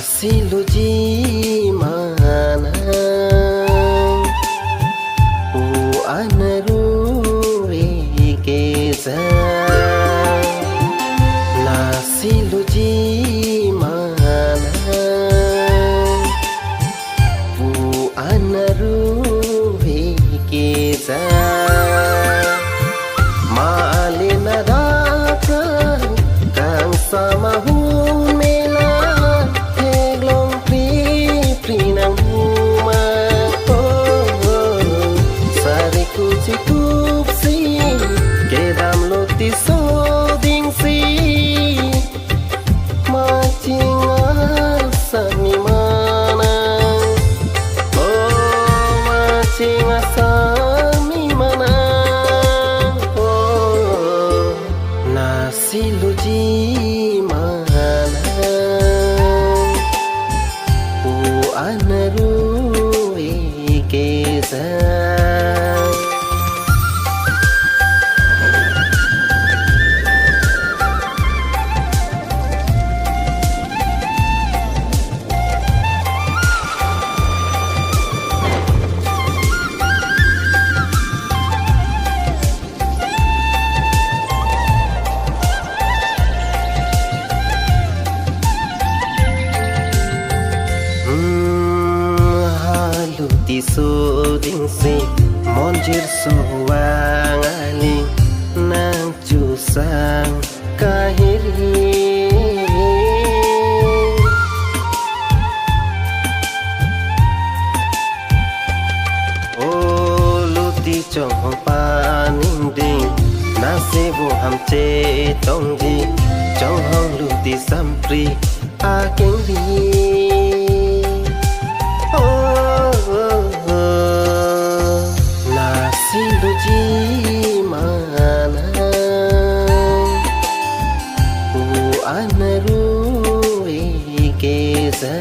siluji mana u anaru ikeza na siluji mana u anaru ikeza malina daka kang sama siluji mana u anaru ikeza so ding si monjir so wang ali nang chu sang kahiri o luti chong pa ning ding na se bo ham che tong ji chong hong luti sampri a keng di siluji mana u anaru ikeza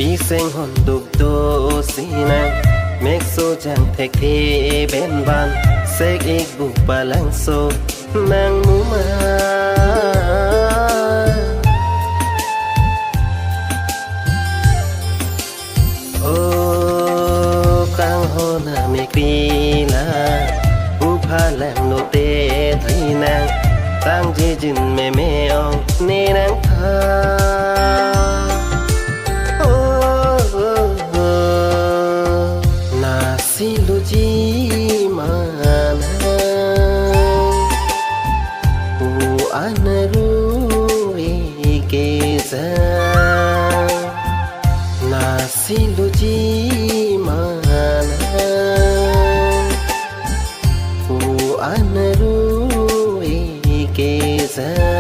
pi seng hon đục đô xì nang mếch xô chẳng thạch thê bên van xếch ích bục bà lăng xô nang mũ ma ô cang hô na mê kri la u pha làm nô tê thầy nang tăng dê dừng mê mê ong nê nang tha siluji mana u anaru ikeza na siluji mana u anaru ikeza